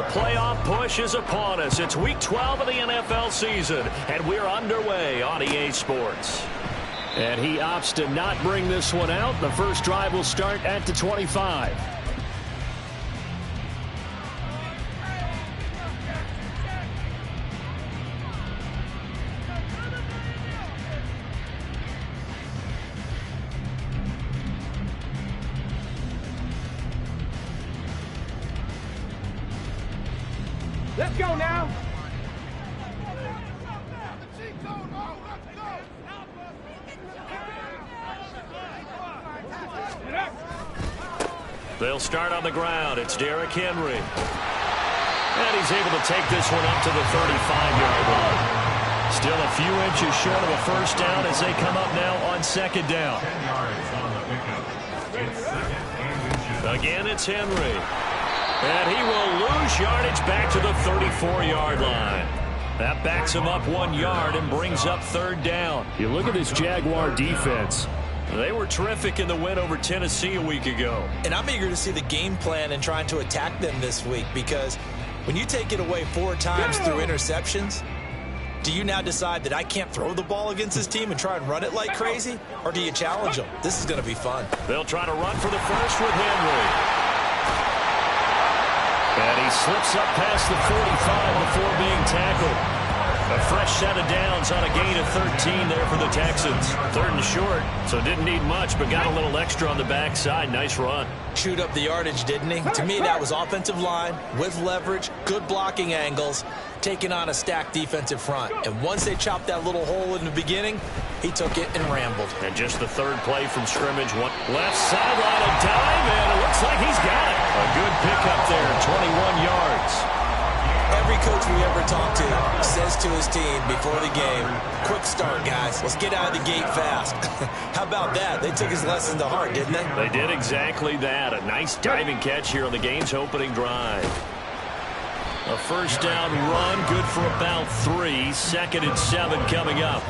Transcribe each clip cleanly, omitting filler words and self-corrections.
playoff push is upon us. It's Week 12 of the NFL season, and we're underway on EA Sports. And he opts to not bring this one out. The first drive will start at the 25. Let's go now. They'll start on the ground. It's Derrick Henry. And he's able to take this one up to the 35-yard line. Still a few inches short of a first down as they come up now on second down. Again, it's Henry. And he will lose yardage back to the 34-yard line. That backs him up 1 yard and brings up third down. You look at this Jaguar defense. They were terrific in the win over Tennessee a week ago. And I'm eager to see the game plan and trying to attack them this week, because when you take it away 4 times through interceptions, do you now decide that I can't throw the ball against this team and try and run it like crazy? Or do you challenge them? This is going to be fun. They'll try to run for the first with Henry. And he slips up past the 45 before being tackled. A fresh set of downs on a gain of 13 there for the Texans. Third and short, so didn't need much, but got a little extra on the backside. Nice run. Chewed up the yardage, didn't he? To me, that was offensive line with leverage, good blocking angles, taking on a stacked defensive front. And once they chopped that little hole in the beginning, he took it and rambled. And just the third play from scrimmage. One left sideline, a dive, and it looks like he's got it. A good pickup there, 21 yards. Every coach we ever talk to says to his team before the game, quick start, guys. Let's get out of the gate fast. How about that? They took his lesson to heart, didn't they? They did exactly that. A nice diving catch here on the game's opening drive. A first down run, good for about 3. 2nd and 7 coming up.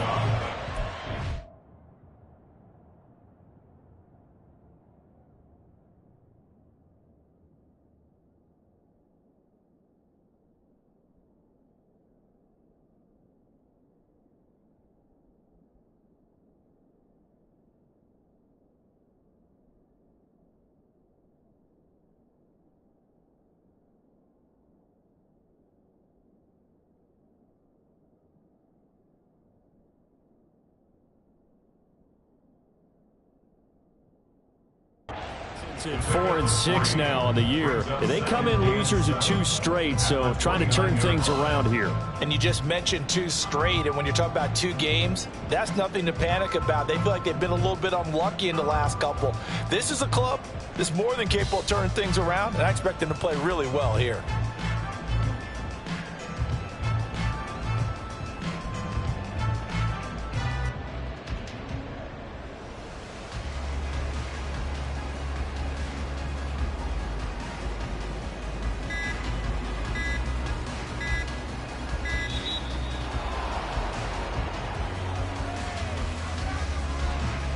At 4 and 6 now on the year. They come in losers of 2 straight, so trying to turn things around here. And you just mentioned 2 straight, and when you're talking about 2 games, that's nothing to panic about. They feel like they've been a little bit unlucky in the last couple. This is a club that's more than capable of turning things around, and I expect them to play really well here.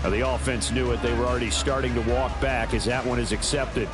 Now, the offense knew it. They were already starting to walk back as that one is accepted.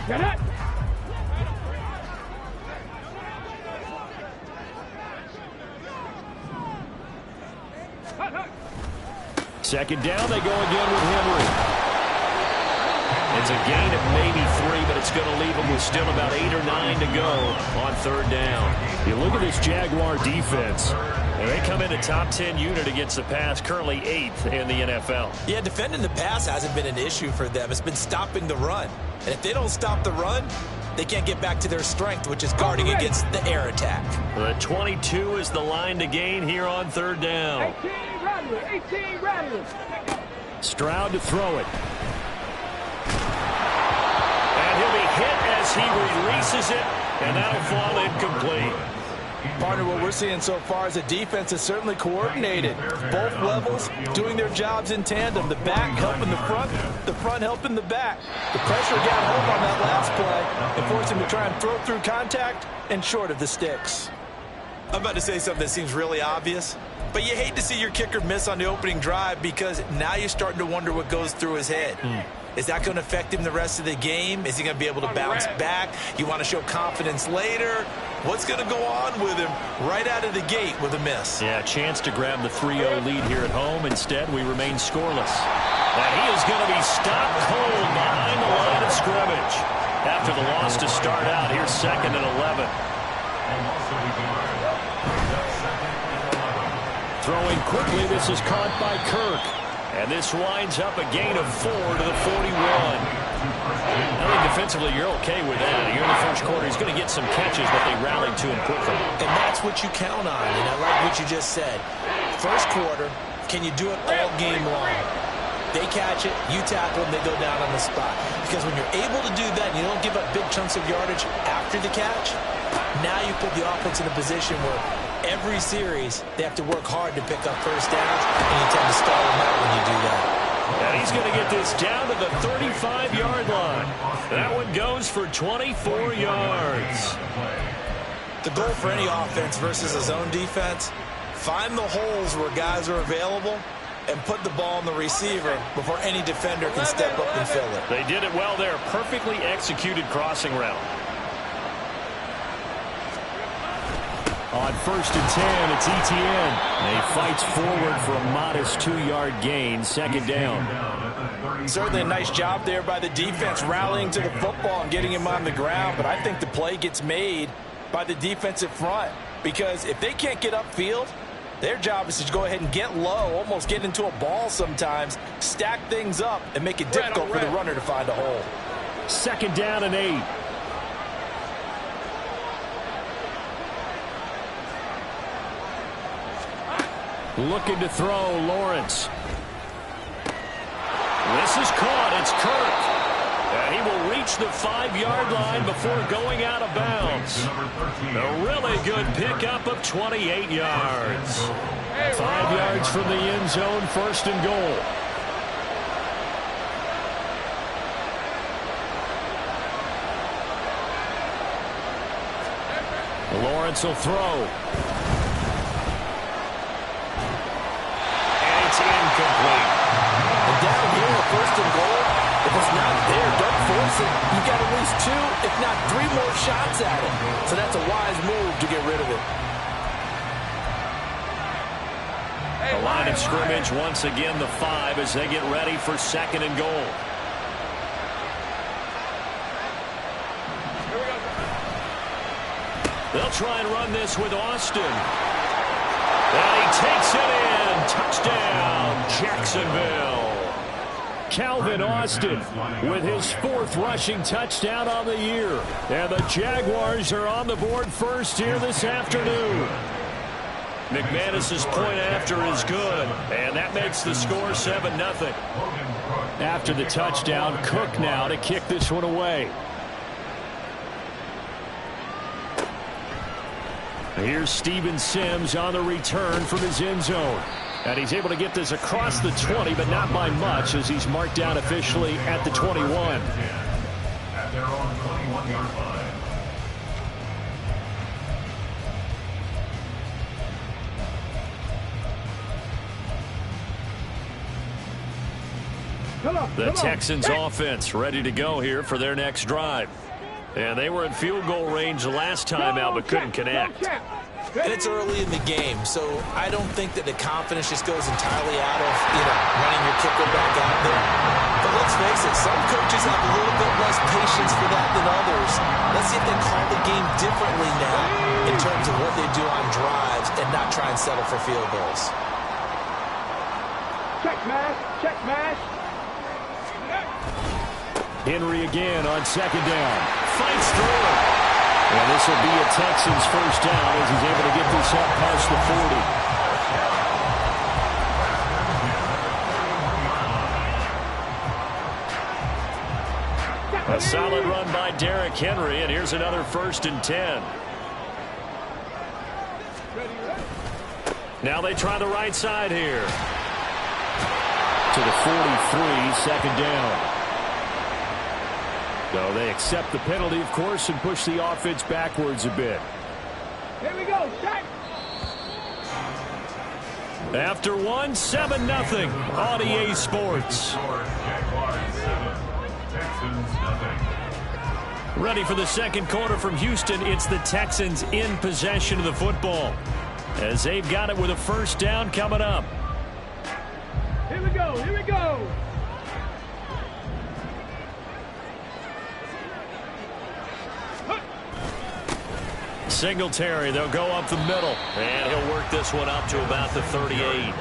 Get it. Second down, they go again with Henry. It's a gain of maybe 3, but it's going to leave them with still about 8 or 9 to go on third down. You look at this Jaguar defense, and they come in a top 10 unit against the pass, currently 8th in the NFL. Yeah, defending the pass hasn't been an issue for them. It's been stopping the run. And if they don't stop the run, they can't get back to their strength, which is guarding against the air attack. The 22 is the line to gain here on third down. 18 Rattler, 18 Rattler. Stroud to throw it. And he'll be hit as he releases it, and that'll fall incomplete. Partner, what we're seeing so far is a defense is certainly coordinated. Both levels doing their jobs in tandem. The back helping the front helping the back. The pressure got home on that last play and forced him to try and throw through contact and short of the sticks. I'm about to say something that seems really obvious, but you hate to see your kicker miss on the opening drive because now you're starting to wonder what goes through his head. Is that going to affect him the rest of the game? Is he going to be able to bounce back? You want to show confidence later? What's going to go on with him right out of the gate with a miss? Yeah, chance to grab the 3-0 lead here at home. Instead, we remain scoreless. And he is going to be stopped cold behind the line of scrimmage. After the loss to start out, here's 2nd and 11. Throwing quickly, this is caught by Kirk. And this winds up a gain of 4 to the 41. I think defensively you're okay with that. Here in the first quarter, he's going to get some catches, but they rallied to him quickly. And that's what you count on, and I like what you just said. First quarter, can you do it all game long? They catch it, you tackle them, they go down on the spot. Because when you're able to do that and you don't give up big chunks of yardage after the catch, now you put the offense in a position where every series they have to work hard to pick up first downs, and you tend to stall them out when you do that. And he's going to get this down to the 35-yard line. That one goes for 24 yards. The goal for any offense versus a zone defense, find the holes where guys are available and put the ball on the receiver before any defender can step up and fill it. They did it well there. Perfectly executed crossing route. On 1st and 10, it's Etienne. And he fights forward for a modest 2-yard gain, 2nd down. Certainly a nice job there by the defense rallying to the football and getting him on the ground. But I think the play gets made by the defensive front. Because if they can't get upfield, their job is to go ahead and get low, almost get into a ball sometimes, stack things up, and make it difficult for the runner to find a hole. 2nd down and 8. Looking to throw, Lawrence. This is caught. It's Kirk. And he will reach the 5-yard line before going out of bounds. A really good pickup of 28 yards. 5 yards from the end zone, 1st and goal. Lawrence will throw. Incomplete. And down here, 1st and goal, if it's not there, don't force it. You've got at least 2, if not 3 more shots at it. So that's a wise move to get rid of it. The line of scrimmage, once again, the 5 as they get ready for 2nd and goal. They'll try and run this with Austin. And he takes it in. Touchdown, Jacksonville. Calvin Austin with his 4th rushing touchdown on the year. And the Jaguars are on the board first here this afternoon. McManus's point after is good, and that makes the score 7-0. After the touchdown, Cook now to kick this one away. Here's Steven Sims on the return from his end zone. And he's able to get this across the 20, but not by much, as he's marked down officially at the 21. At their own 21-yard line. The Texans offense ready to go here for their next drive. And they were in field goal range last time out but couldn't connect. And it's early in the game, so I don't think that the confidence just goes entirely out of, running your kicker back out there. But let's face it, some coaches have a little bit less patience for that than others. Let's see if they call the game differently now in terms of what they do on drives and not try and settle for field goals. Check mash, check mash. Henry again on second down. Fights through it. And this will be a Texans first down as he's able to get this up past the 40. A solid run by Derrick Henry, and here's another 1st and 10. Now they try the right side here. To the 43, second down. No, they accept the penalty, of course, and push the offense backwards a bit. Here we go, check. After 7-0 on EA Sports. Ready for the second quarter from Houston. It's the Texans in possession of the football as they've got it with a first down coming up. Here we go, here we go. Singletary, they'll go up the middle, and he'll work this one up to about the 38.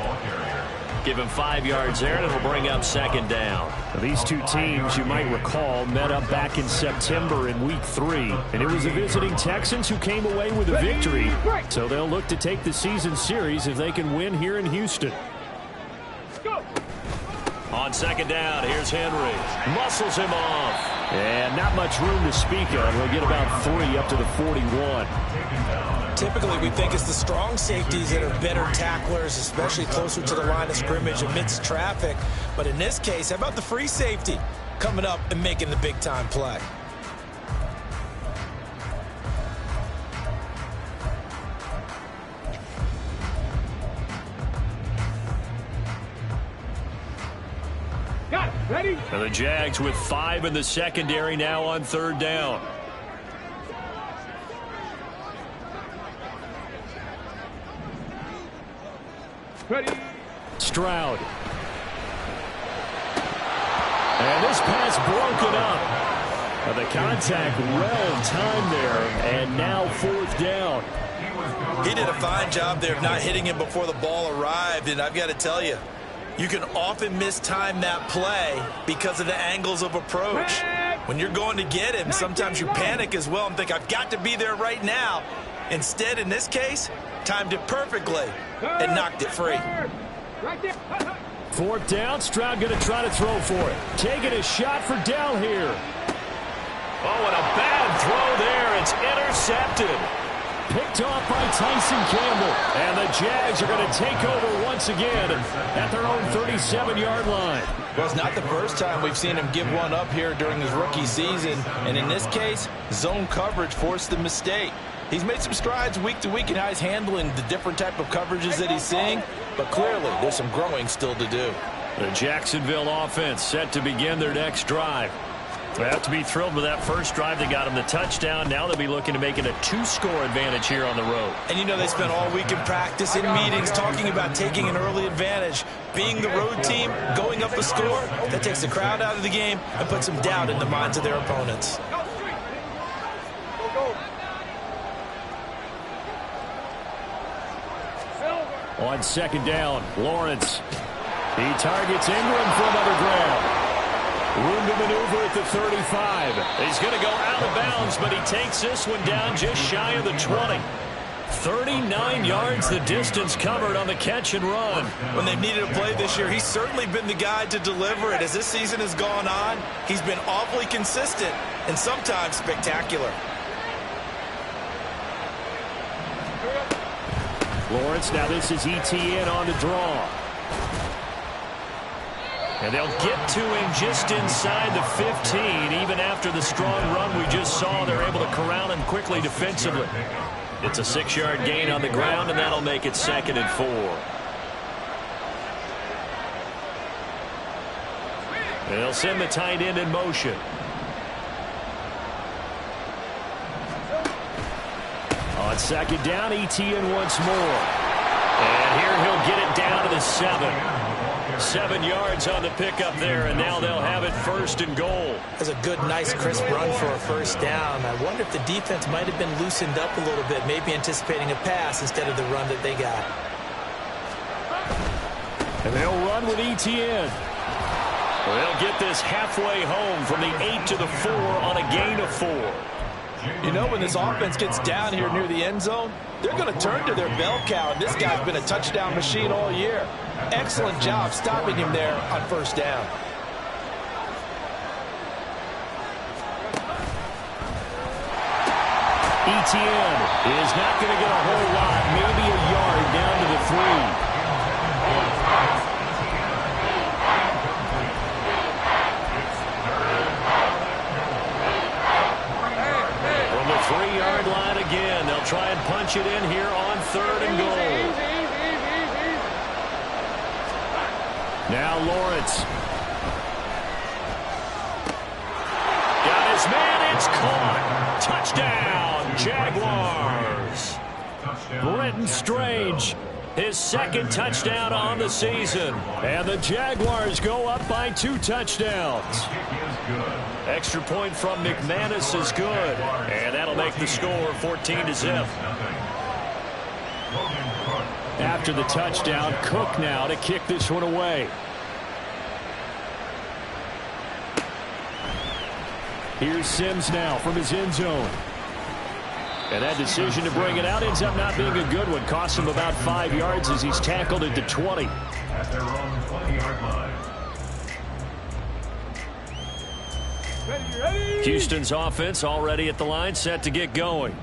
Give him 5 yards there, and it'll bring up second down. These two teams, you might recall, met up back in September in Week 3, and it was the visiting Texans who came away with a victory. So they'll look to take the season series if they can win here in Houston. On second down, here's Henry. Muscles him off. And not much room to speak of. He'll get about 3 up to the 41. Typically, we think it's the strong safeties that are better tacklers, especially closer to the line of scrimmage amidst traffic. But in this case, how about the free safety coming up and making the big-time play? Got it, ready? And the Jags with 5 in the secondary now on third down. Ready. Stroud. And this pass broken up. The contact well timed there, and now 4th down. He did a fine job there of not hitting him before the ball arrived, and I've got to tell you, you can often mistime that play because of the angles of approach. When you're going to get him, sometimes you panic as well and think, I've got to be there right now. Instead, in this case, timed it perfectly and knocked it free. Right there. 4th down, Stroud going to try to throw for it. Taking a shot for Dell here. Oh, and a bad throw there. It's intercepted. Picked off by Tyson Campbell. And the Jags are going to take over once again at their own 37-yard line. Well, it's not the first time we've seen him give one up here during his rookie season. And in this case, zone coverage forced the mistake. He's made some strides week to week in how he's handling the different type of coverages that he's seeing. But clearly, there's some growing still to do. The Jacksonville offense set to begin their next drive. They have to be thrilled with that first drive. They got them the touchdown. Now they'll be looking to make it a 2-score advantage here on the road. And you know they spent all week in practice, in meetings, talking about taking an early advantage. Being the road team, going up a score, that takes the crowd out of the game and puts some doubt in the minds of their opponents. On second down, Lawrence. He targets Ingram for another grab. Room to maneuver at the 35. He's going to go out of bounds, but he takes this one down just shy of the 20. 39 yards the distance covered on the catch and run. When they've needed a play this year, he's certainly been the guy to deliver it. As this season has gone on, he's been awfully consistent and sometimes spectacular. Lawrence, now this is ETN on the draw. And they'll get to him just inside the 15. Even after the strong run we just saw, they're able to corral him quickly defensively. It's a 6-yard gain on the ground, and that'll make it 2nd and 4. They'll send the tight end in motion. On second down, Etienne once more. And here he'll get it down to the 7. 7 yards on the pickup there, and now they'll have it 1st and goal. That's a good, nice, crisp run for a 1st down. I wonder if the defense might have been loosened up a little bit, maybe anticipating a pass instead of the run that they got. And they'll run with Etienne. They'll get this halfway home from the 8 to the 4 on a gain of 4. You know, when this offense gets down here near the end zone, they're going to turn to their bell cow, and this guy's been a touchdown machine all year. Excellent job stopping him there on 1st down. Etienne is not going to get a whole lot, maybe a yard down to the 3. From the 3-yard line again, they'll try and punch it in here on 3rd and goal. Now Lawrence. Got his man, it's caught. Touchdown, Jaguars. Brenton Strange, his 2nd touchdown on the season. And the Jaguars go up by 2 touchdowns. Extra point from McManus is good. And that'll make the score 14-0. After the touchdown, Cook now to kick this one away. Here's Sims now from his end zone. And that decision to bring it out ends up not being a good one. Costs him about 5 yards as he's tackled at the 20. At their own 20-yard line. Houston's offense already at the line, set to get going.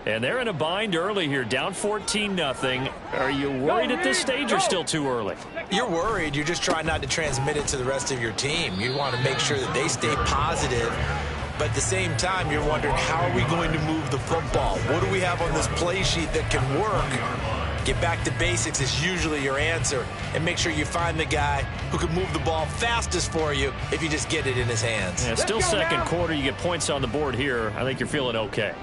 And they're in a bind early here, down 14-0. Are you worried at this stage or still too early? You're worried. You're just trying not to transmit it to the rest of your team. You want to make sure that they stay positive. But at the same time, you're wondering, how are we going to move the football? What do we have on this play sheet that can work? Get back to basics is usually your answer. And make sure you find the guy who can move the ball fastest for you if you just get it in his hands. Yeah, still second quarter. You get points on the board here. I think you're feeling okay.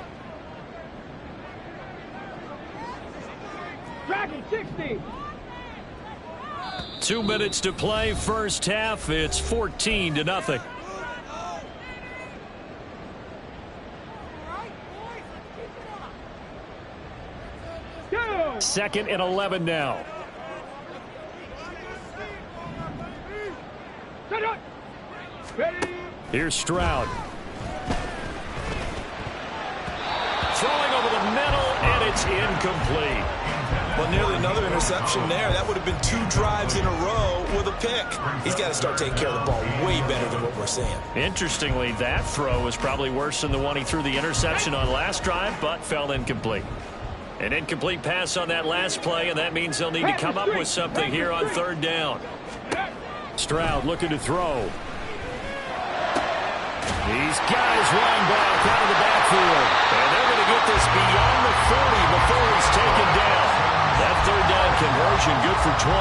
Dragon 60. 2 minutes to play, first half. It's 14-0. Go. 2nd and 11 now. Set up. Ready. Here's Stroud. Throwing over the middle, and it's incomplete. Well, nearly another interception there. That would have been 2 drives in a row with a pick. He's got to start taking care of the ball way better than what we're seeing. Interestingly, that throw was probably worse than the one he threw the interception on last drive, but fell incomplete. An incomplete pass on that last play, and that means they'll need to come up with something here on 3rd down. Stroud looking to throw. He's got his running back out of the backfield. And they're going to get this beyond the 40 before he's taken down. That 3rd down conversion good for 23.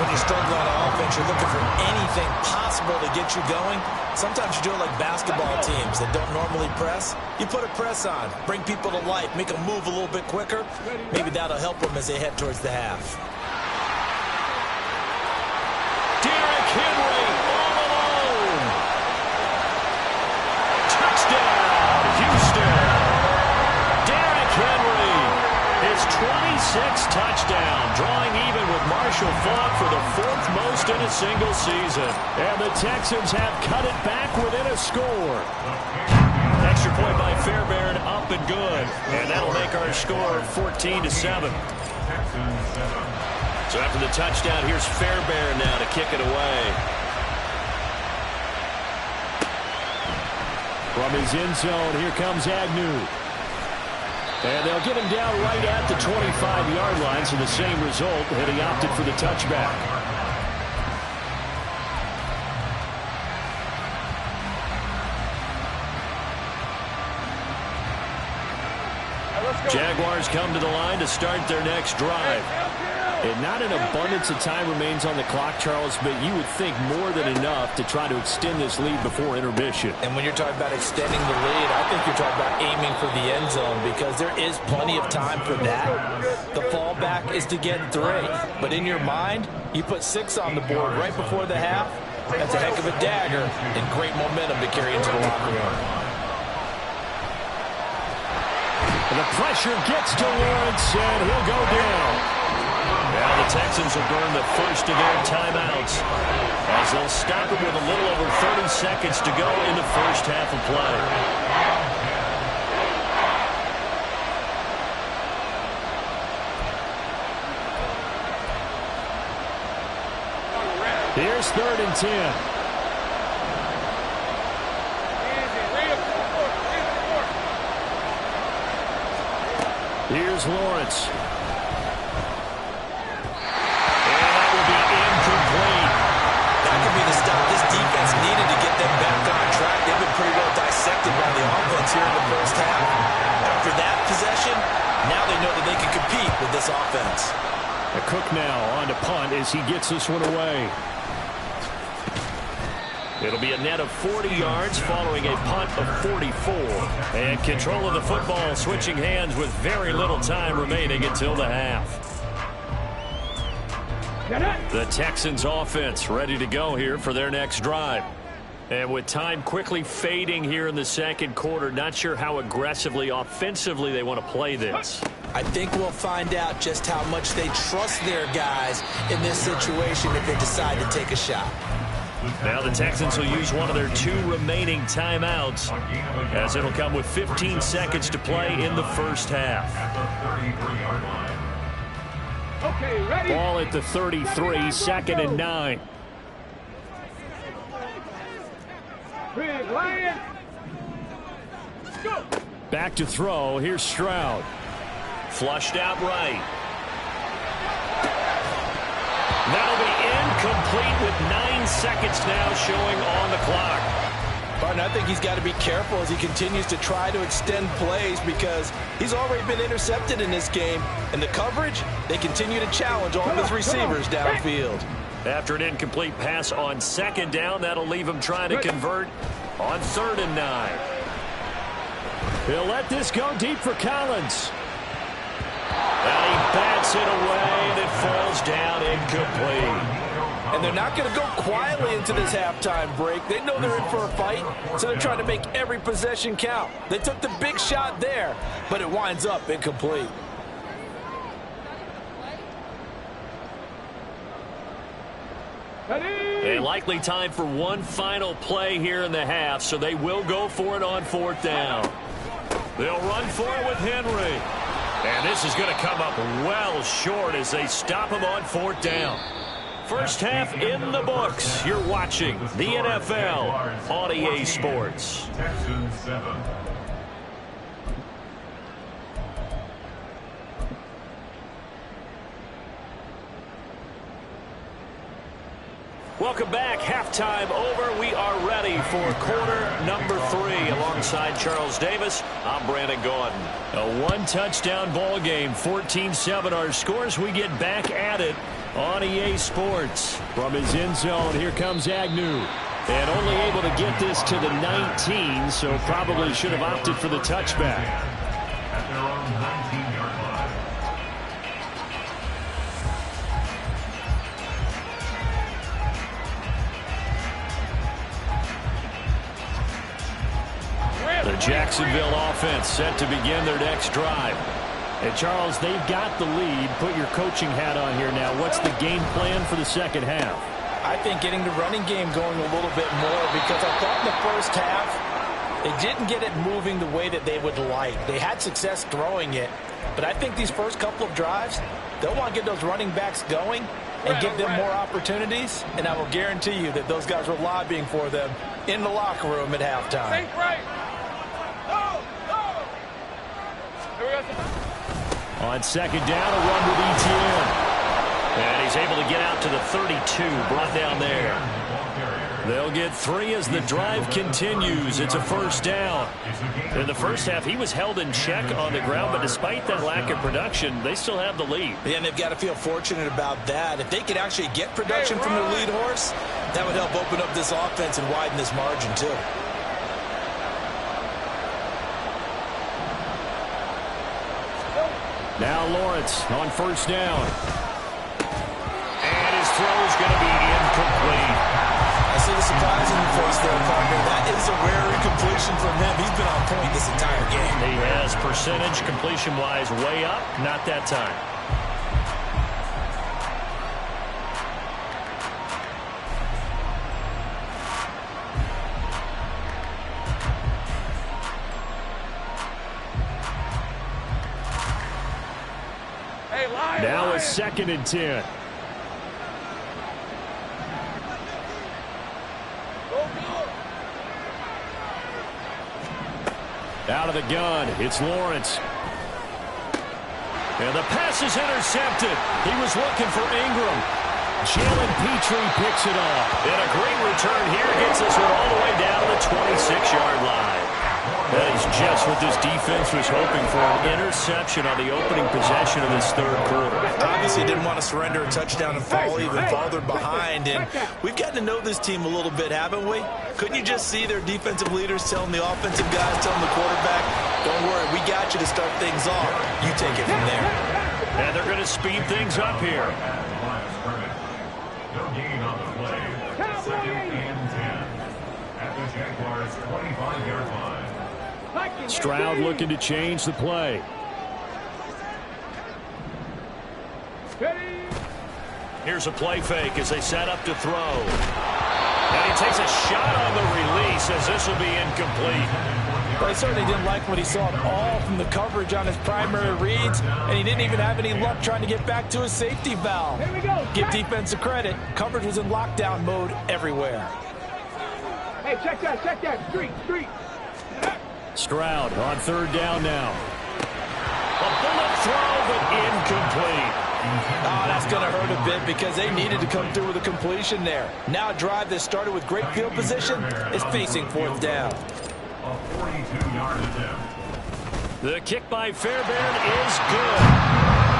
When you struggle on offense, you're looking for anything possible to get you going. Sometimes you do it like basketball teams that don't normally press. You put a press on, bring people to life, make them move a little bit quicker. Maybe that'll help them as they head towards the half. Derrick Henry all alone. Touchdown, Houston. Derrick Henry, his 26th touchdown, drawing even with Marshall Faulk for the 4th most in a single season. And the Texans have cut it back within a score. Extra point by Fairbairn, up and good. And that'll make our score 14-7. So after the touchdown, here's Fairbairn now to kick it away. From his end zone, here comes Agnew. And they'll get him down right at the 25-yard line, so the same result, and he opted for the touchback. Jaguars come to the line to start their next drive. And not an abundance of time remains on the clock, Charles, but you would think more than enough to try to extend this lead before intermission. And when you're talking about extending the lead, I think you're talking about aiming for the end zone because there is plenty of time for that. The fallback is to get 3. But in your mind, you put 6 on the board right before the half. That's a heck of a dagger and great momentum to carry into the locker room. And the pressure gets to Lawrence, and he'll go down. Now the Texans will burn the first of their timeouts as they'll stop it with a little over 30 seconds to go in the first half of play. Here's 3rd and 10. Here's Lawrence. Needed to get them back on track. They've been pretty well dissected by the offense here in the first half. After that possession, now they know that they can compete with this offense. Cook now on to punt as he gets this one away. It'll be a net of 40 yards following a punt of 44. And control of the football switching hands with very little time remaining until the half. The Texans offense ready to go here for their next drive. And with time quickly fading here in the second quarter, not sure how aggressively, offensively they want to play this. I think we'll find out just how much they trust their guys in this situation if they decide to take a shot. Now the Texans will use one of their 2 remaining timeouts as it'll come with 15 seconds to play in the first half. Okay, ready? Ball at the 33, 2nd and 9. Big Lion. Go. Back to throw. Here's Stroud. Flushed out right. That'll be incomplete with 9 seconds now showing on the clock. Barton, I think he's got to be careful as he continues to try to extend plays because he's already been intercepted in this game. And the coverage, they continue to challenge all of his receivers downfield. After an incomplete pass on 2nd down, that'll leave him trying to convert on 3rd and 9. He'll let this go deep for Collins. And he bats it away, and it falls down incomplete. And they're not going to go quietly into this halftime break. They know they're in for a fight, so they're trying to make every possession count. They took the big shot there, but it winds up incomplete. And likely time for one final play here in the half, so they will go for it on 4th down. They'll run for it with Henry. And this is going to come up well short as they stop him on 4th down. First half in the books. You're watching the NFL on EA Sports. Texans 7. Welcome back. Halftime over. We are ready for quarter number 3. Alongside Charles Davis, I'm Brandon Gordon. A 1-touchdown ball game, 14-7 our scores. We get back at it on EA Sports. From his end zone, here comes Agnew. And only able to get this to the 19, so probably should have opted for the touchback. At their own 19-yard line. The Jacksonville offense set to begin their next drive. And Charles, they've got the lead. Put your coaching hat on here now. What's the game plan for the second half? I think getting the running game going a little bit more because I thought in the first half they didn't get it moving the way that they would like. They had success throwing it, but I think these first couple of drives, they'll want to get those running backs going and give them more opportunities, and I will guarantee you that those guys were lobbying for them in the locker room at halftime. Think right. On 2nd down, a run with ETN. And he's able to get out to the 32, brought down there. They'll get 3 as the drive continues. It's a first down. In the first half, he was held in check on the ground, but despite that lack of production, they still have the lead. Yeah, and they've got to feel fortunate about that. If they could actually get production from their lead horse, that would help open up this offense and widen this margin too. Now Lawrence on first down. And his throw's going to be incomplete. I see the surprise in your face there, partner. That is a rare incompletion from him. He's been on point this entire game. He has percentage completion-wise way up. Not that time. Now a 2nd and 10. Out of the gun, it's Lawrence. And the pass is intercepted. He was looking for Ingram. Jalen Petrie picks it off. And a great return here gets this one all the way down to the 26-yard line. That is just what this defense was hoping for, an interception on the opening possession of this third quarter. Obviously didn't want to surrender a touchdown and fall even farther behind. And we've gotten to know this team a little bit, haven't we? Couldn't you just see their defensive leaders telling the offensive guys, telling the quarterback, don't worry, we got you to start things off. You take it from there. And they're going to speed things up here. No gain on the play. 2nd and 10. At the Jaguars' 25-yard line. Stroud looking to change the play. Here's a play fake as they set up to throw. And he takes a shot on the release as this will be incomplete. Well, he certainly didn't like what he saw at all from the coverage on his primary reads, and he didn't even have any luck trying to get back to his safety valve. Here we go. Give defense a credit. Coverage was in lockdown mode everywhere. Hey, check that, street. Stroud on 3rd down now. A bullet throw, but incomplete. Oh, that's going to hurt a bit because they needed to come through with a completion there. Now a drive that started with great field position is facing 4th down. A 42-yard attempt. The kick by Fairbairn is good.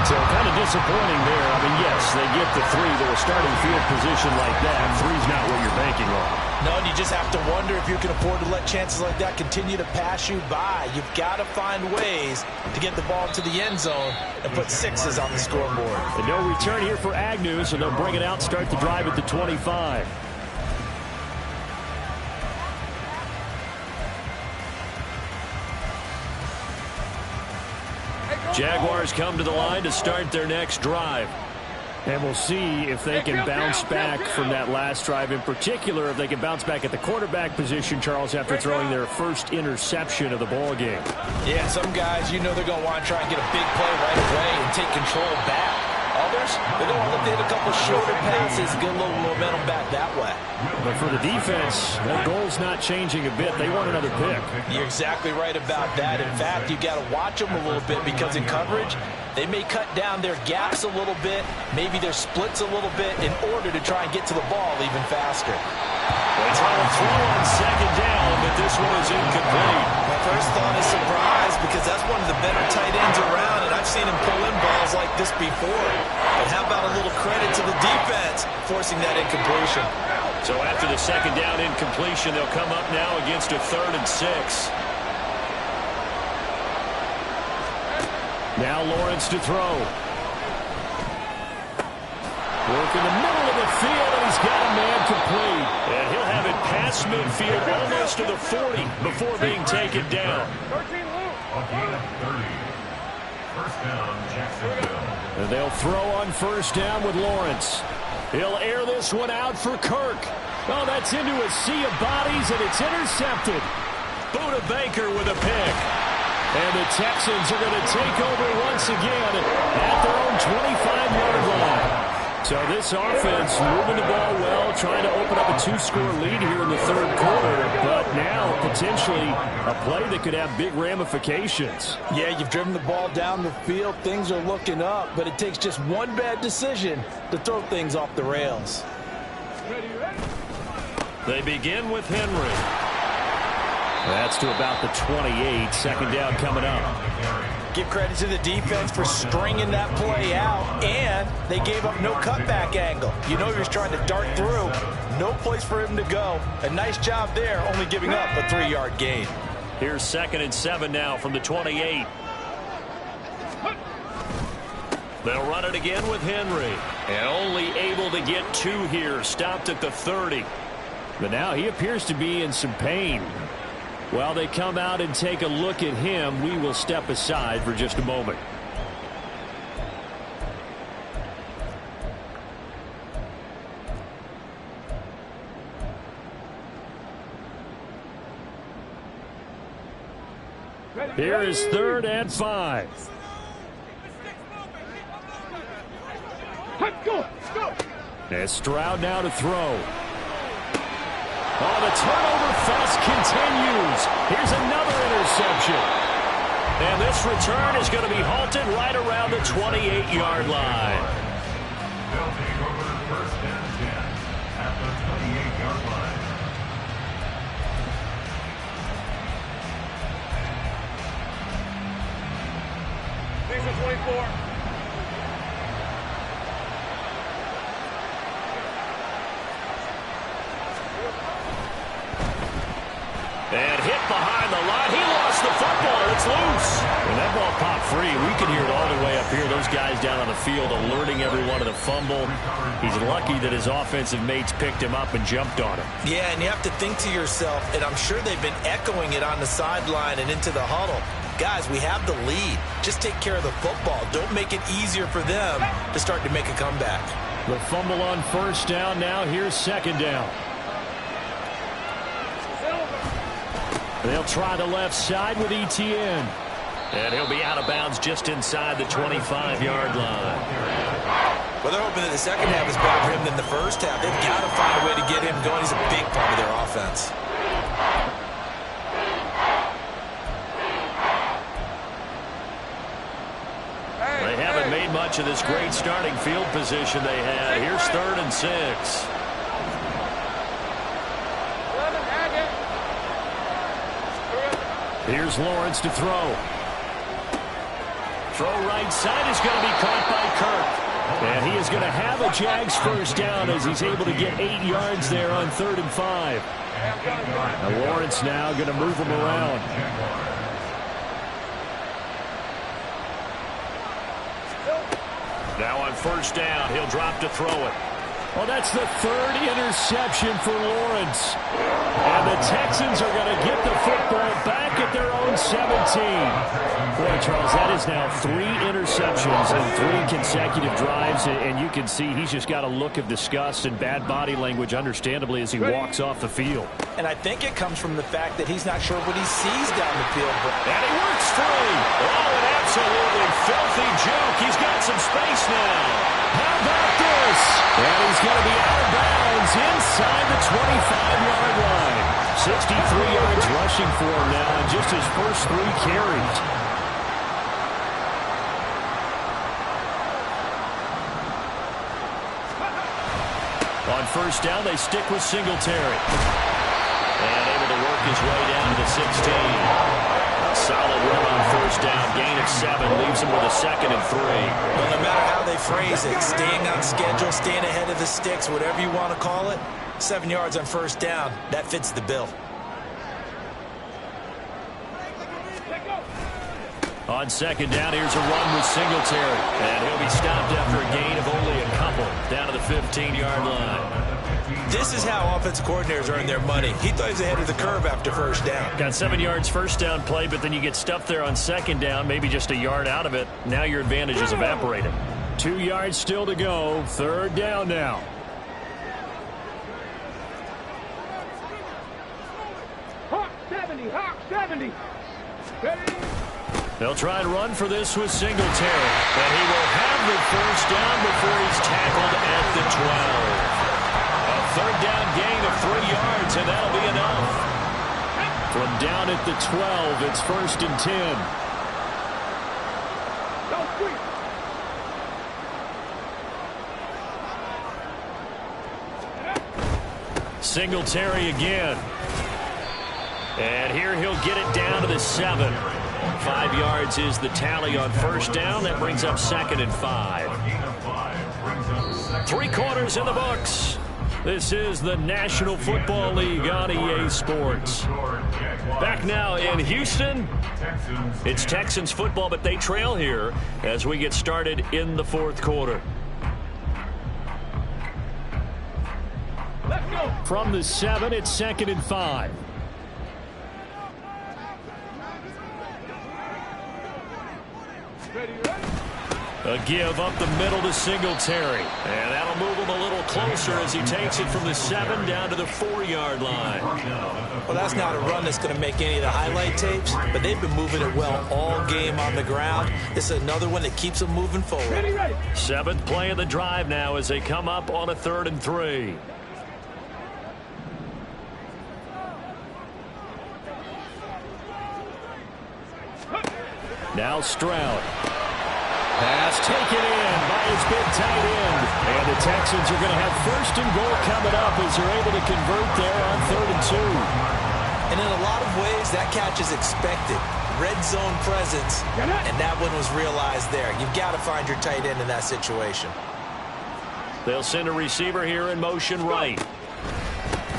So kind of disappointing there. I mean, yes, they get the 3 to a starting field position like that. 3's not what you're banking on. No, and you just have to wonder if you can afford to let chances like that continue to pass you by. You've got to find ways to get the ball to the end zone and put 6s on the scoreboard. And no return here for Agnew, so they'll bring it out, start the drive at the 25. Jaguars come to the line to start their next drive. And we'll see if they can bounce back from that last drive. In particular, if they can bounce back at the quarterback position, Charles, after throwing their first interception of the ball game. Yeah, some guys, you know they're going to want to try and get a big play right away and take control back. Others, they're going to look to hit a couple shorter passes and get a little momentum back that way. But for the defense, their goal's not changing a bit. They want another pick. You're exactly right about that. In fact, you've got to watch them a little bit because in coverage, they may cut down their gaps a little bit, maybe their splits a little bit in order to try and get to the ball even faster. They try to throw on 2nd down, but this one is incomplete. My first thought is surprise because that's one of the better tight ends around, and I've seen him pull in balls like this before. But how about a little credit to the defense forcing that incompletion? So after the 2nd down incompletion, they'll come up now against a 3rd and 6. Now Lawrence to throw. Work in the middle of the field, and he's got a man complete. And he'll have it past midfield almost to the 40 before being taken down. A gain of 30. First down, Jacksonville. And they'll throw on 1st down with Lawrence. He'll air this one out for Kirk. Oh, that's into a sea of bodies, and it's intercepted. Buda Baker with a pick. And the Texans are going to take over once again at their own 25-yard line. So this offense moving the ball well, trying to open up a 2-score lead here in the 3rd quarter, but now potentially a play that could have big ramifications. Yeah, you've driven the ball down the field. Things are looking up, but it takes just one bad decision to throw things off the rails. They begin with Henry. That's to about the 28. Second down coming up. Give credit to the defense for stringing that play out, and they gave up no cutback angle. You know he was trying to dart through. No place for him to go. A nice job there, only giving up a 3-yard gain. Here's 2nd and 7 now from the 28. They'll run it again with Henry. And only able to get 2 here. Stopped at the 30. But now he appears to be in some pain. While they come out and take a look at him, we will step aside for just a moment. Here is 3rd and 5. And Stroud now to throw. Oh, the turnover fest continues. Here's another interception. And this return is going to be halted right around the 28-yard line. They'll take over 1st and 10 at the 28-yard line. Thanks for 24. And hit behind the line. He lost the football. It's loose. When that ball popped free, we could hear it all the way up here. Those guys down on the field alerting everyone of the fumble. He's lucky that his offensive mates picked him up and jumped on him. Yeah, and you have to think to yourself, and I'm sure they've been echoing it on the sideline and into the huddle. Guys, we have the lead. Just take care of the football. Don't make it easier for them to start to make a comeback. The fumble on 1st down. Now here's 2nd down. They'll try the left side with ETN. And he'll be out of bounds just inside the 25-yard line. Well, they're hoping that the second half is better for him than the first half. They've got to find a way to get him going. He's a big part of their offense. They haven't made much of this great starting field position they had. Here's 3rd and 6. Here's Lawrence to throw. Throw right side is going to be caught by Kirk. And he is going to have a Jags 1st down as he's able to get 8 yards there on 3rd and 5. And Lawrence now going to move him around. Now on 1st down, he'll drop to throw it. Well, that's the 3rd interception for Lawrence. And the Texans are going to get the football back at their own 17. Boy, Charles, that is now 3 interceptions in 3 consecutive drives. And you can see he's just got a look of disgust and bad body language, understandably, as he walks off the field. And I think it comes from the fact that he's not sure what he sees down the field. And he works free. Oh, an absolutely filthy joke. He's got some space now. How about this? And he's going to be out of bounds inside the 25-yard line. 63 yards rushing for him now on just his first 3 carries. On 1st down, they stick with Singletary. And able to work his way down to the 16. Solid run on 1st down. Gain of 7 leaves him with a 2nd and 3. Well, no matter how they phrase it, staying on schedule, staying ahead of the sticks, whatever you want to call it, 7 yards on 1st down, that fits the bill. On 2nd down, here's a run with Singletary. And he'll be stopped after a gain of only a couple down to the 15-yard line. This is how offensive coordinators earn their money. He thought he was ahead of the curve after 1st down. Got 7 yards 1st down play, but then you get stuffed there on 2nd down, maybe just a yard out of it. Now your advantage is evaporated. 2 yards still to go. 3rd down now. Hawk 70, Hawk 70. Ready? They'll try and run for this with Singletary. And he will have the 1st down before he's tackled at the 12. A 3rd down gain of 3 yards, and that'll be enough. From down at the 12, it's 1st and 10. Go quick. Singletary again. And here he'll get it down to the 7. 5 yards is the tally on first down. That brings up 2nd and 5. 3 quarters in the books. This is the National Football League on EA Sports. Back now in Houston. It's Texans football, but they trail here as we get started in the 4th quarter. Let's go. From the 7, it's 2nd and 5. Ready, ready. A give up the middle to Singletary. And that'll move him a little closer as he takes it from the 7 down to the 4-yard line. Well, that's not a run that's going to make any of the highlight tapes, but they've been moving it well all game on the ground. This is another one that keeps them moving forward. Ready, ready. 7th play of the drive now as they come up on a 3rd and 3. Now Stroud. Pass taken in by his big tight end. And the Texans are going to have 1st and goal coming up as they're able to convert there on 3rd and 2. And in a lot of ways, that catch is expected. Red zone presence, and that one was realized there. You've got to find your tight end in that situation. They'll send a receiver here in motion right.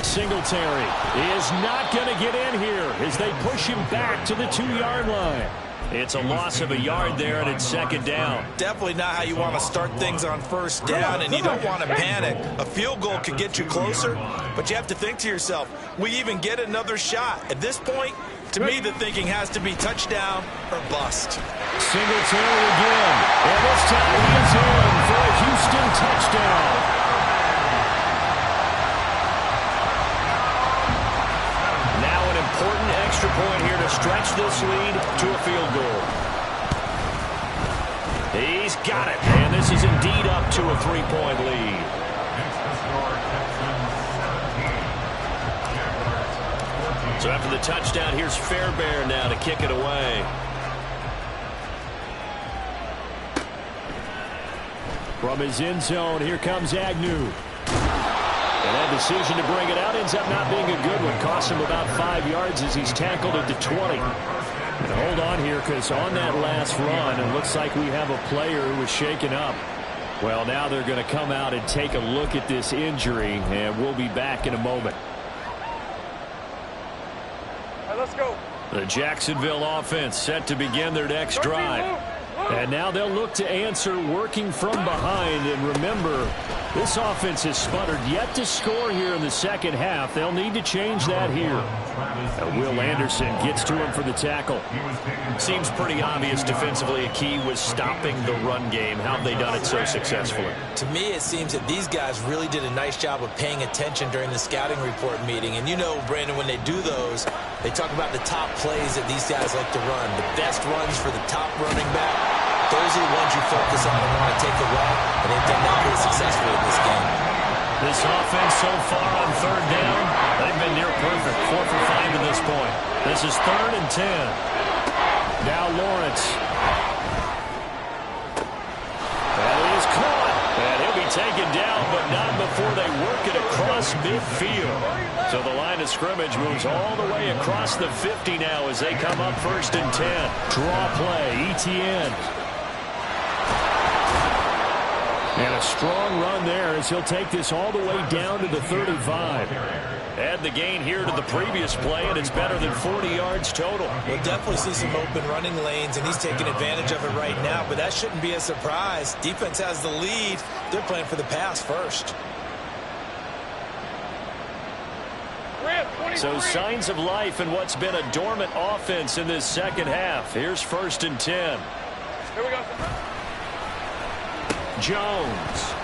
Singletary is not going to get in here as they push him back to the 2-yard line. It's a loss of a yard there, and it's 2nd down. Definitely not how you want to start things on 1st down, and you don't want to panic. A field goal could get you closer, but you have to think to yourself, we even get another shot. At this point, to me, the thinking has to be touchdown or bust. Singletary again, and this time he's in for a Houston touchdown. Important extra point here to stretch this lead to a field goal. He's got it, and this is indeed up to a 3-point lead. So after the touchdown, here's Fairbairn now to kick it away. From his end zone, here comes Agnew. And that decision to bring it out ends up not being a good one. Costs him about 5 yards as he's tackled at the 20. And hold on here, because on that last run, it looks like we have a player who was shaken up. Well, now they're going to come out and take a look at this injury, and we'll be back in a moment. All right, let's go. The Jacksonville offense set to begin their next drive. And now they'll look to answer working from behind. And remember, this offense has sputtered yet to score here in the 2nd half. They'll need to change that here. Will Anderson gets to him for the tackle. Seems pretty obvious defensively a key was stopping the run game. How have they done it so successfully? To me, it seems that these guys really did a nice job of paying attention during the scouting report meeting. And you know, Brandon, when they do those, they talk about the top plays that these guys like to run. The best runs for the top running back. Those are the ones you focus on and want to take away. And they've done that pretty successfully in this game. This offense so far on 3rd down, they've been near perfect. 4 for 5 to this point. This is 3rd and 10. Now Lawrence. That is caught. And he'll be taken down, but not before they work it across midfield. So the line of scrimmage moves all the way across the 50 now as they come up 1st and 10. Draw play, ETN. And a strong run there as he'll take this all the way down to the 35. Add the gain here to the previous play, and it's better than 40 yards total. We'll definitely see some open running lanes, and he's taking advantage of it right now, but that shouldn't be a surprise. Defense has the lead. They're playing for the pass first. So signs of life in what's been a dormant offense in this 2nd half. Here's 1st and 10. Here we go. Jones.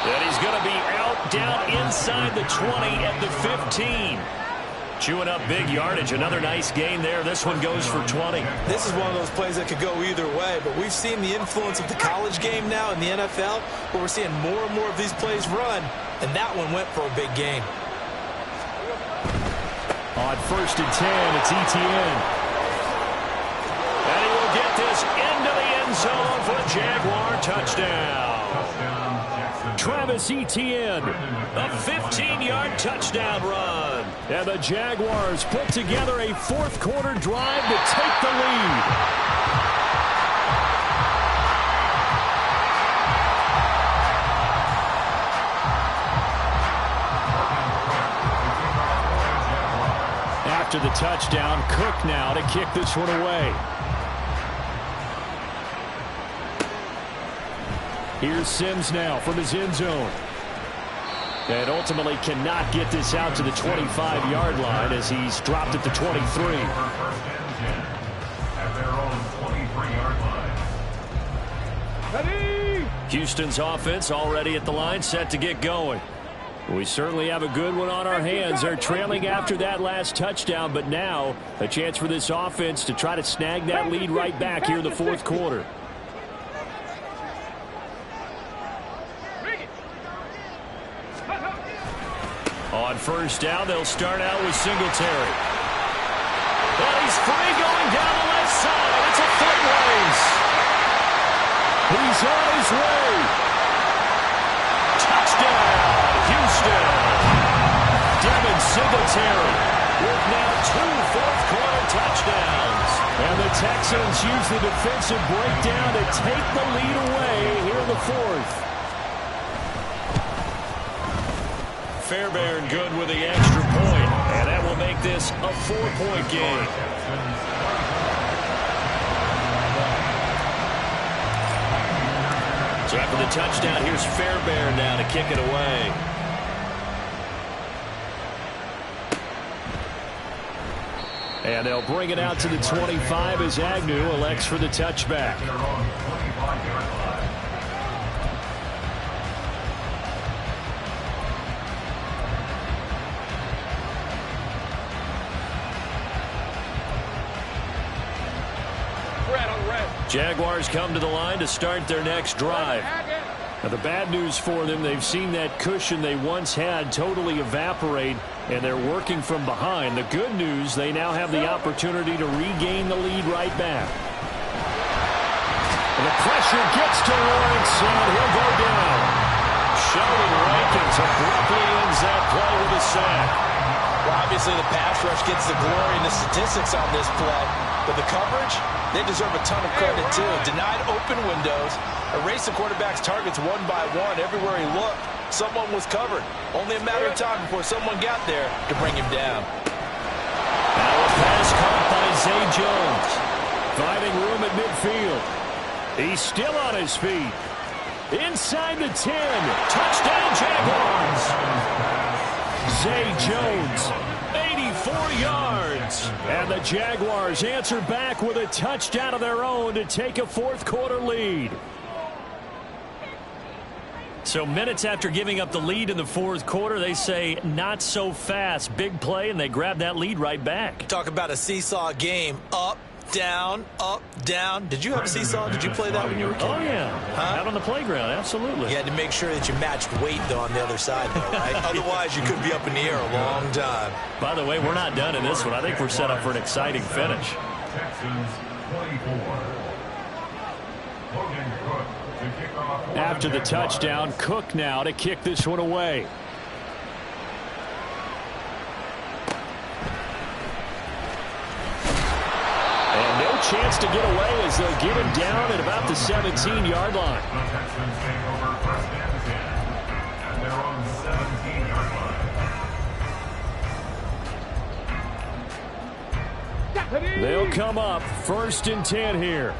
And he's going to be out down inside the 20 at the 15. Chewing up big yardage. Another nice gain there. This one goes for 20. This is one of those plays that could go either way, but we've seen the influence of the college game now in the NFL, but we're seeing more and more of these plays run, and that one went for a big gain. On 1st and 10, it's ETN. And he will get this into the end zone for a Jaguar touchdown. Travis Etienne. A 15-yard touchdown run. And the Jaguars put together a fourth-quarter drive to take the lead. After the touchdown, Cook now to kick this one away. Here's Sims now from his end zone. And ultimately cannot get this out to the 25-yard line as he's dropped at the 23. First and 10 at their own 23-yard line. Ready! Houston's offense already at the line, set to get going. We certainly have a good one on our hands. They're trailing after that last touchdown, but now a chance for this offense to try to snag that lead right back here in the fourth quarter. On first down, they'll start out with Singletary. And he's free going down the left side. It's a foot race. He's on his way. Touchdown, Houston. Devin Singletary with now 2 fourth-quarter touchdowns. And the Texans use the defensive breakdown to take the lead away here in the fourth. Fairbairn good with the extra point, and that will make this a 4-point game. So after the touchdown, here's Fairbairn now to kick it away. And they'll bring it out to the 25 as Agnew elects for the touchback. Jaguars come to the line to start their next drive. Now, the bad news for them, they've seen that cushion they once had totally evaporate, and they're working from behind. The good news, they now have the opportunity to regain the lead right back. And the pressure gets to Lawrence, and he'll go down. Sheldon Rankins abruptly ends that play with a sack. Well, obviously the pass rush gets the glory and the statistics on this play, but the coverage, they deserve a ton of credit too. Denied open windows, erased the quarterback's targets one by one. Everywhere he looked, someone was covered. Only a matter of time before someone got there to bring him down. Now a pass caught by Zay Jones. Finding room at midfield. He's still on his feet. Inside the 10. Touchdown Jaguars. Zay Jones, 84 yards. And the Jaguars answer back with a touchdown of their own to take a fourth-quarter lead. So minutes after giving up the lead in the fourth quarter, they say not so fast. Big play, and they grab that lead right back. Talk about a seesaw game. Up, down, up, down. Did you have a seesaw? Did you play that when you were a kid? Oh, yeah. Out on the playground, absolutely. You had to make sure that you matched weight, though, on the other side, though, right? Otherwise, you could be up in the air a long time. By the way, we're not done in this one. I think we're set up for an exciting finish. Texans 24. Logan Cook to kick off. After the touchdown, Cook now to kick this one away. Chance to get away as they'll get him down at about the 17-yard line. The Texans take over first and 10 at their own 17-yard line. They'll come up first and 10 here.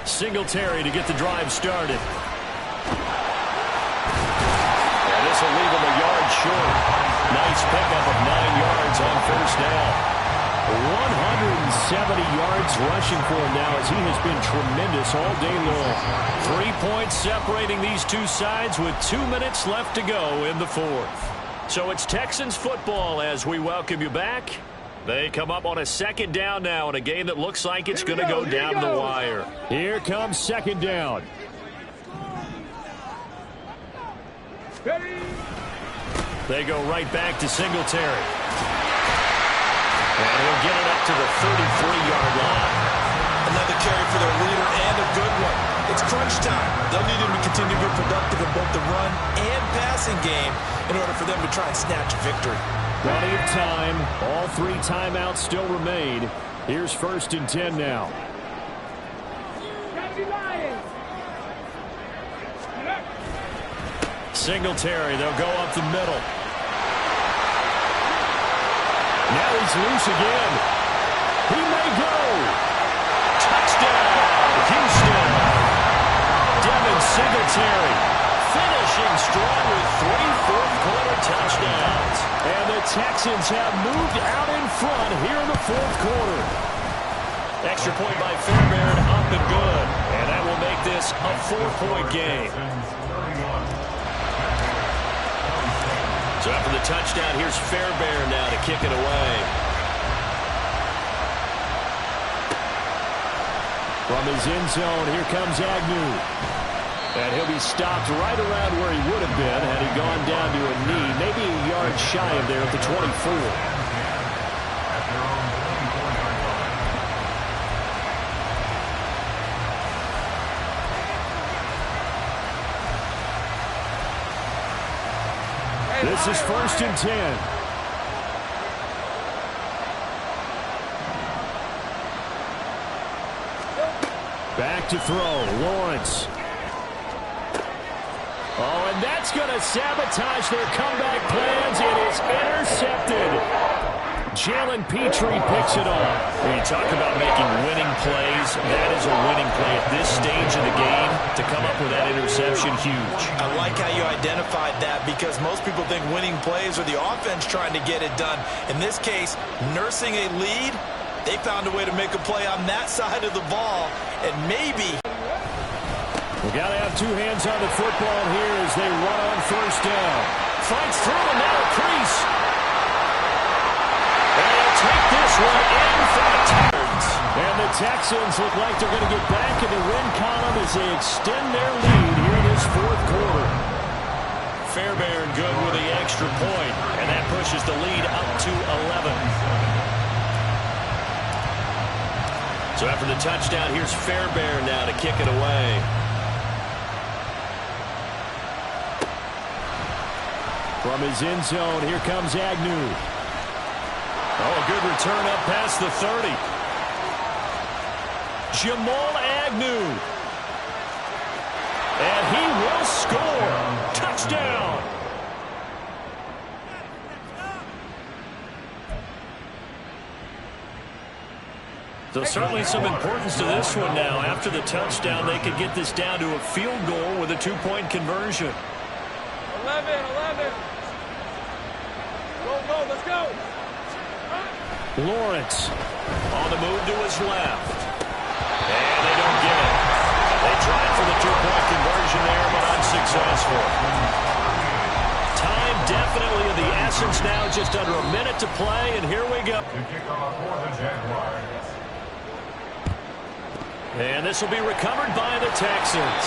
Singletary to get the drive started. This will leave him a yard short. Nice pickup of 9 yards on first down. 170 yards rushing for him now as he has been tremendous all day long. 3 points separating these two sides with 2 minutes left to go in the fourth. So it's Texans football as we welcome you back. They come up on a second down now in a game that looks like it's going to go down the wire. Here comes second down. They go right back to Singletary. And he'll get it up to the 33-yard line. Another carry for their leader and a good one. It's crunch time. They'll need him to continue to be productive in both the run and passing game in order for them to try and snatch victory. Plenty of time. All 3 timeouts still remain. Here's 1st and 10 now. Singletary, they'll go up the middle. Now he's loose again. He may go. Touchdown, Houston. Devin Singletary finishing strong with 3 fourth-quarter touchdowns. And the Texans have moved out in front here in the 4th quarter. Extra point by Fairbairn, up and good. And that will make this a 4-point game. So after the touchdown, here's Fairbairn now to kick it away. From his end zone, here comes Agnew. And he'll be stopped right around where he would have been had he gone down to a knee, maybe a yard shy of there at the 24. This is 1st and 10. Back to throw, Lawrence. Oh, and that's going to sabotage their comeback plans. It is intercepted. Jalen Petrie picks it off. When you talk about making winning plays, that is a winning play at this stage of the game. To come up with that interception, huge. I like how you identified that because most people think winning plays are the offense trying to get it done. In this case, nursing a lead, they found a way to make a play on that side of the ball, and maybe... We got to have 2 hands on the football here as they run on 1st down. Fights through and now a crease. And they'll take this one in for the Texans. And the Texans look like they're going to get back in the win column as they extend their lead here in this 4th quarter. Fairbairn good with the extra point, and that pushes the lead up to 11. So after the touchdown, here's Fairbairn now to kick it away. From his end zone, here comes Agnew. Oh, a good return up past the 30. Jamal Agnew. And he will score. Touchdown. So certainly some importance to this one now. After the touchdown, they could get this down to a field goal with a 2-point conversion. 11. Go, let's go. Lawrence on the move to his left. And they don't get it. They tried for the 2-point conversion there, but unsuccessful. Time definitely of the essence now, just under a minute to play, and here we go. And this will be recovered by the Texans.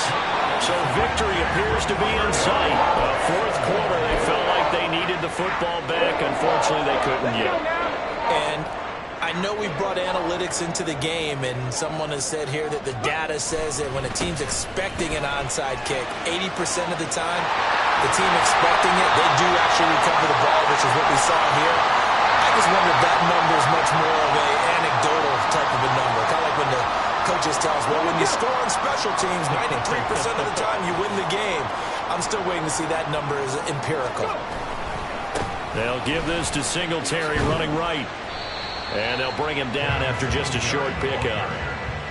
So victory appears to be in sight. 4th quarter, they felt like they needed the football back. Unfortunately, they couldn't yet. And I know we brought analytics into the game, and someone has said here that the data says that when a team's expecting an onside kick, 80% of the time, the team expecting it, they do actually recover the ball, which is what we saw here. I just wonder if that number is much more of an anecdotal type of a number. Kind of like when the coaches tell us, well, when you score on special teams, 93% of the time you win the game. I'm still waiting to see that number as empirical. They'll give this to Singletary running right. And they'll bring him down after just a short pickup.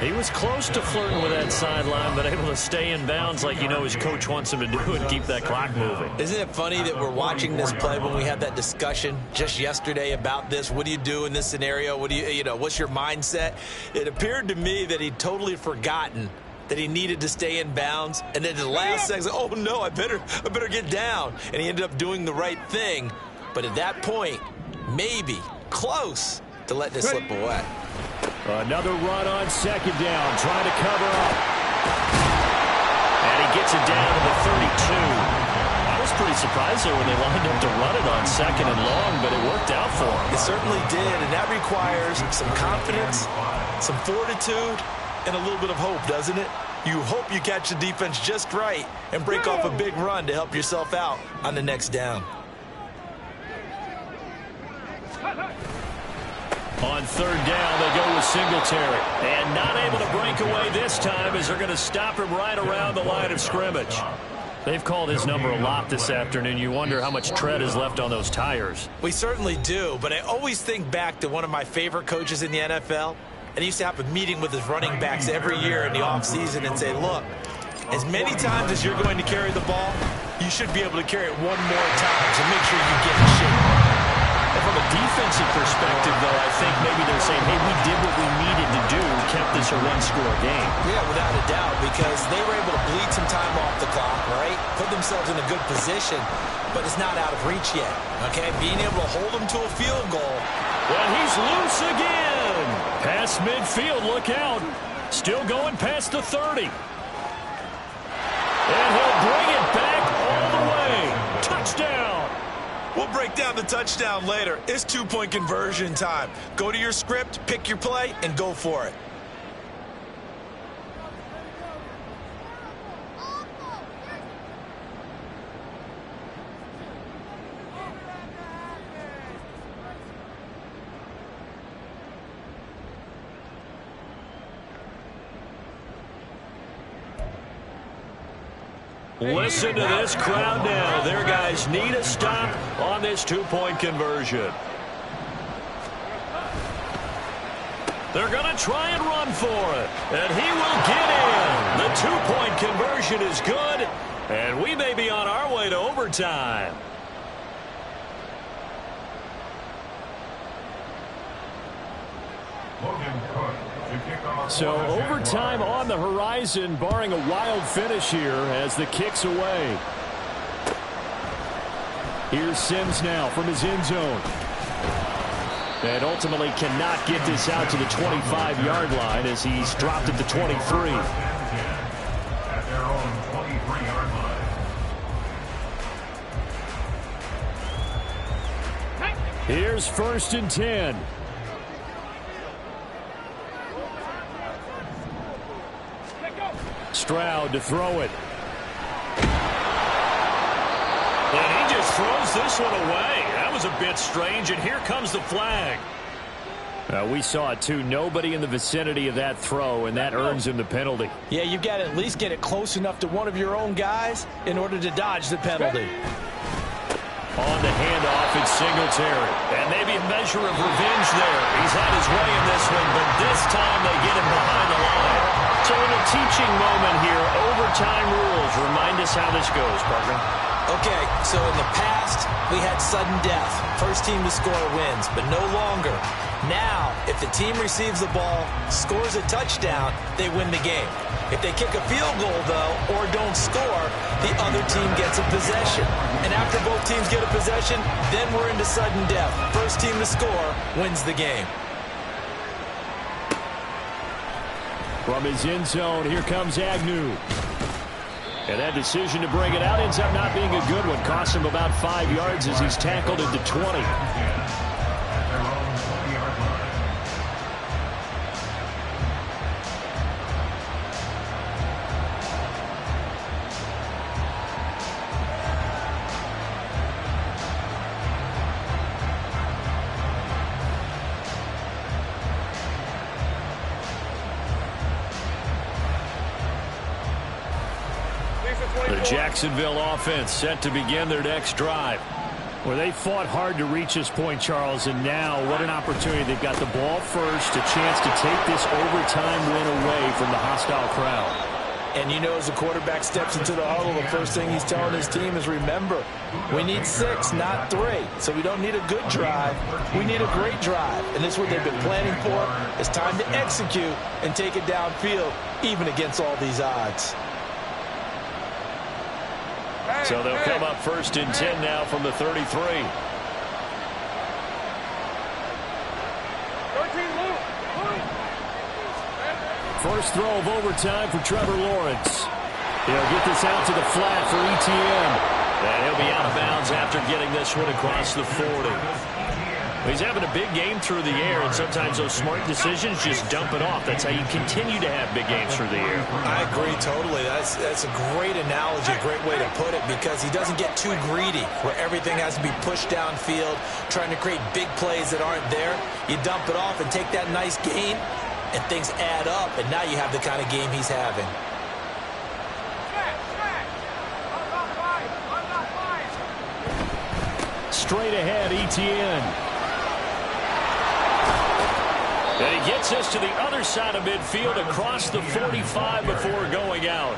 He was close to flirting with that sideline, but able to stay in bounds like you know his coach wants him to do and keep that clock moving. Isn't it funny that we're watching this play when we had that discussion just yesterday about this? What do you do in this scenario? What do you know, what's your mindset? It appeared to me that he'd totally forgotten that he needed to stay in bounds, and then at the last second, oh no, I better get down. And he ended up doing the right thing. But at that point, maybe close to letting it slip away. Another run on 2nd down, trying to cover up. And he gets it down to the 32. I was pretty surprised there when they lined up to run it on 2nd and long, but it worked out for him. It certainly did, and that requires some confidence, some fortitude, and a little bit of hope, doesn't it? You hope you catch the defense just right and break off a big run to help yourself out on the next down. On third down, they go with Singletary. And not able to break away this time as they're going to stop him right around the line of scrimmage. They've called his number a lot this afternoon. You wonder how much tread is left on those tires. We certainly do, but I always think back to one of my favorite coaches in the NFL. And he used to have a meeting with his running backs every year in the offseason and say, look, as many times as you're going to carry the ball, you should be able to carry it one more time, so make sure you get in shape. And from a defensive perspective, though, I think maybe they're saying, hey, we did what we needed to do, kept this a one-score game. Yeah, without a doubt, because they were able to bleed some time off the clock, right? Put themselves in a good position, but it's not out of reach yet, okay? Being able to hold them to a field goal. Well, he's loose again. Past midfield, look out. Still going past the 30. And he'll bring it back all the way. Touchdown. We'll break down the touchdown later. It's two-point conversion time. Go to your script, pick your play, and go for it. Listen to this crowd now. Their guys need a stop on this two-point conversion. They're going to try and run for it. And he will get in. The two-point conversion is good. And we may be on our way to overtime. So overtime on the horizon, barring a wild finish here as the kick's away. Here's Sims now from his end zone. And ultimately cannot get this out to the 25-yard line as he's dropped at the 23. At their own 23-yard line. Here's 1st and 10. Stroud to throw it. And he just throws this one away. That was a bit strange, and here comes the flag. We saw it, too. Nobody in the vicinity of that throw, and that earns him the penalty. Yeah, you've got to at least get it close enough to one of your own guys in order to dodge the penalty. On the handoff, it's Singletary. And maybe a measure of revenge there. He's had his way in this one, but this time they get him behind the line. So in a teaching moment here, overtime rules. Remind us how this goes, partner. Okay, so in the past, we had sudden death. First team to score wins, but no longer. Now, if the team receives the ball, scores a touchdown, they win the game. If they kick a field goal, though, or don't score, the other team gets a possession. And after both teams get a possession, then we're into sudden death. First team to score wins the game. From his end zone, here comes Agnew. And that decision to bring it out ends up not being a good one. Costs him about 5 yards as he's tackled into 20. The Jacksonville offense set to begin their next drive. Well, they fought hard to reach this point, Charles, and now what an opportunity. They've got the ball first, a chance to take this overtime win away from the hostile crowd. And you know, as the quarterback steps into the huddle, the first thing he's telling his team is, remember, we need 6, not 3. So we don't need a good drive. We need a great drive. And this is what they've been planning for. It's time to execute and take it downfield, even against all these odds. So they'll come up 1st and 10 now from the 33. First throw of overtime for Trevor Lawrence. He'll get this out to the flat for ETN. And he'll be out of bounds after getting this one across the 40. He's having a big game through the air, and sometimes those smart decisions just dump it off. That's how you continue to have big games through the air. I agree totally. That's a great analogy, a great way to put it, because he doesn't get too greedy where everything has to be pushed downfield, trying to create big plays that aren't there. You dump it off and take that nice gain, and things add up, and now you have the kind of game he's having. Straight ahead, Etienne. And he gets us to the other side of midfield across the 45 before going out.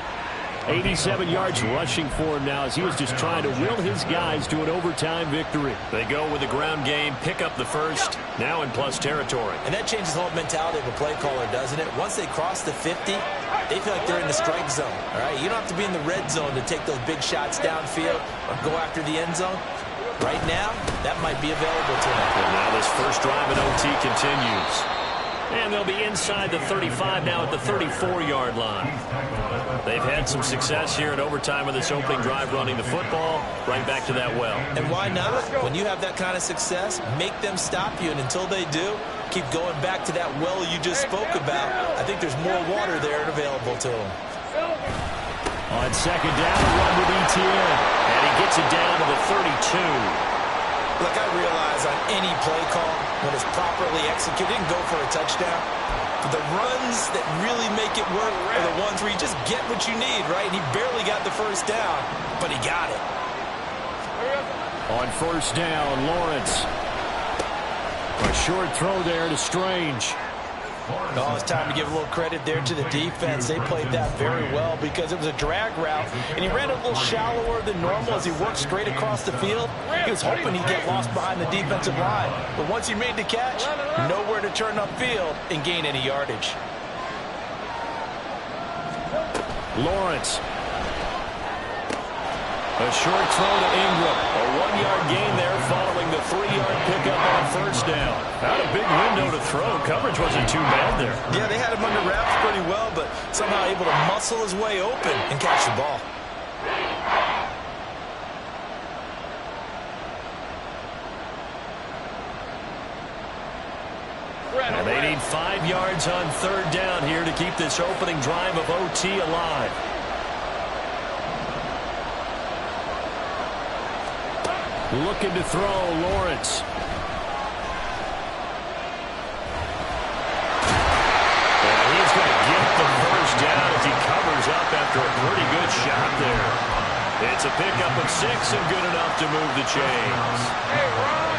87 yards rushing for him now as he was just trying to will his guys to an overtime victory. They go with the ground game, pick up the first, now in plus territory. And that changes the whole mentality of a play caller, doesn't it? Once they cross the 50, they feel like they're in the strike zone. All right, you don't have to be in the red zone to take those big shots downfield or go after the end zone. Right now, that might be available to them. And now this first drive in OT continues. And they'll be inside the 35 now at the 34-yard line. They've had some success here in overtime with this opening drive running the football right back to that well. And why not? When you have that kind of success, make them stop you. And until they do, keep going back to that well you just spoke about. I think there's more water there and available to them. On second down, a run with Etienne. And he gets it down to the 32. Look, I realize on any play call, when it's properly executed, you can go for a touchdown. But the runs that really make it work are the ones where you just get what you need, right? And he barely got the first down, but he got it. On first down, Lawrence. A short throw there to Strange. Oh, it's time to give a little credit there to the defense. They played that very well because it was a drag route, and he ran a little shallower than normal as he worked straight across the field. He was hoping he'd get lost behind the defensive line, but once he made the catch, nowhere to turn upfield and gain any yardage. Lawrence. A short throw to Ingram. A 1-yard gain there following the 3-yard pickup on first down. Not a big window to throw. Coverage wasn't too bad there. Yeah, they had him under wraps pretty well, but somehow able to muscle his way open and catch the ball. And they need 5 yards on third down here to keep this opening drive of OT alive. Looking to throw, Lawrence. And he's going to get the first down as he covers up after a pretty good shot there. It's a pickup of 6 and good enough to move the chains. Hey, run!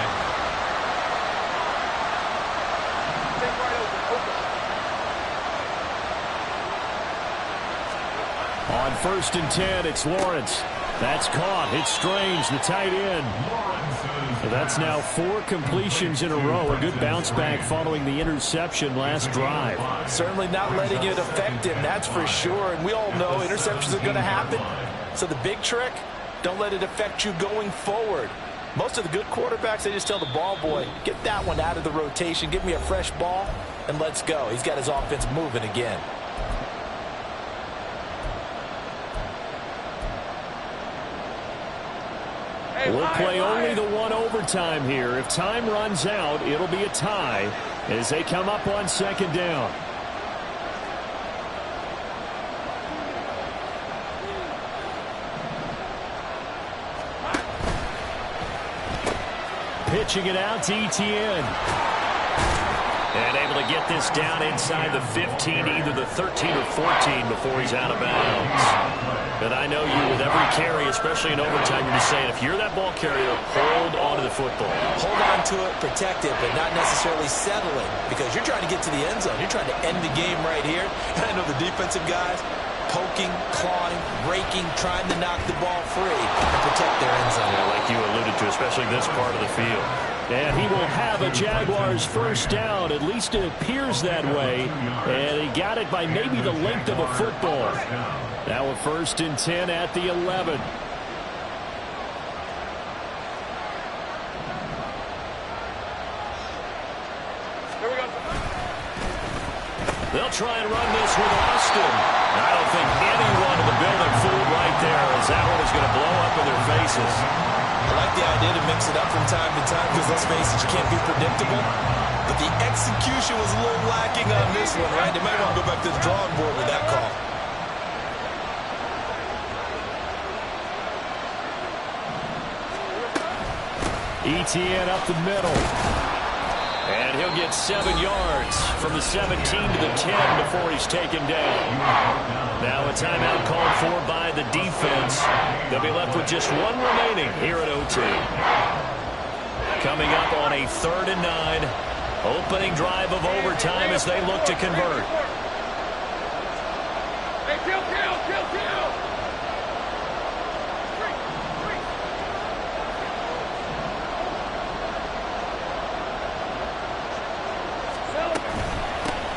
On first and 10, it's Lawrence. That's caught. It's Strange, the tight end. So that's now 4 completions in a row. A good bounce back following the interception last drive. Certainly not letting it affect him, that's for sure. And we all know interceptions are going to happen. So the big trick, don't let it affect you going forward. Most of the good quarterbacks, they just tell the ball boy, get that one out of the rotation, give me a fresh ball, and let's go. He's got his offense moving again. We'll play only the 1 overtime here. If time runs out, it'll be a tie as they come up on second down. Pitching it out to Etienne. And able to get this down inside the 15, either the 13 or 14 before he's out of bounds. But I know you, with every carry, especially in overtime, you're just saying, if you're that ball carrier, hold on to the football. Hold on to it, protect it, but not necessarily settling, because you're trying to get to the end zone. You're trying to end the game right here. And I know the defensive guys poking, clawing, raking, trying to knock the ball free and protect their end zone. Yeah, like you alluded to, especially this part of the field. And he will have a Jaguars first down. At least it appears that way. And he got it by maybe the length of a football. Now a first and 10 at the 11. Here we go. They'll try and run this with Austin. I don't think anyone in the building fooled right there, as that one is going to blow up in their faces. I like the idea to mix it up from time to time because, let's face it, you can't be predictable. But the execution was a little lacking on this one, right? They might want to go back to the drawing board with that call. ETN up the middle. And he'll get 7 yards from the 17 to the 10 before he's taken down. Now a timeout called for by the defense. They'll be left with just one remaining here at OT. Coming up on a 3rd and 9. Opening drive of overtime as they look to convert. Hey, kill!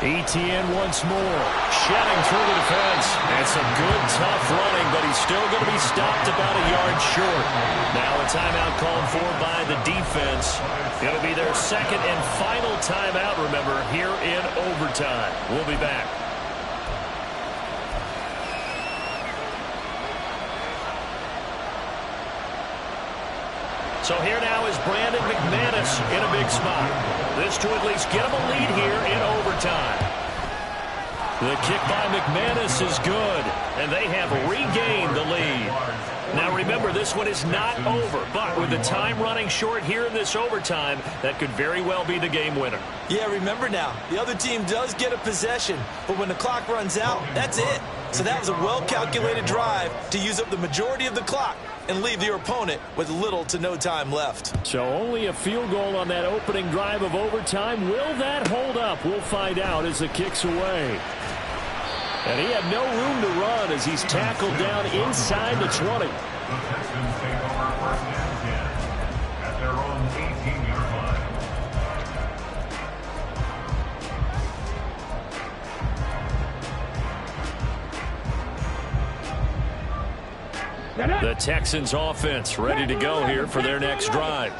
ETN once more, shedding through the defense. And some good, tough running, but he's still going to be stopped about a yard short. Now a timeout called for by the defense. It'll be their 2nd and final timeout, remember, here in overtime. We'll be back. So here now is Brandon McManus in a big spot. This to at least get him a lead here in overtime. The kick by McManus is good, and they have regained the lead. Now remember, this one is not over, but with the time running short here in this overtime, that could very well be the game winner. Yeah, remember now, the other team does get a possession, but when the clock runs out, that's it. So that was a well-calculated drive to use up the majority of the clock and leave your opponent with little to no time left. So only a field goal on that opening drive of overtime. Will that hold up? We'll find out as the kick's away. And he had no room to run as he's tackled down inside the 20. The Texans take over 1st and 10 at their own 18-yard line. The Texans offense ready to go here for their next drive.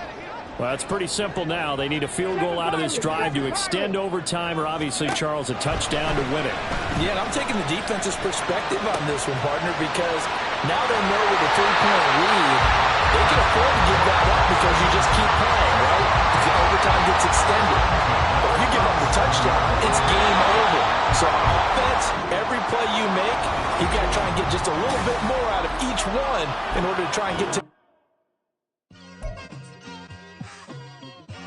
Well, it's pretty simple now. They need a field goal out of this drive to extend overtime, or obviously, Charles, a touchdown to win it. Yeah, and I'm taking the defense's perspective on this one, partner, because now they know with a 3-point lead, they can afford to give that up because you just keep playing, right? If the overtime gets extended. But if you give up the touchdown, it's game over. So on offense, every play you make, you've got to try and get just a little bit more out of each one in order to try and get to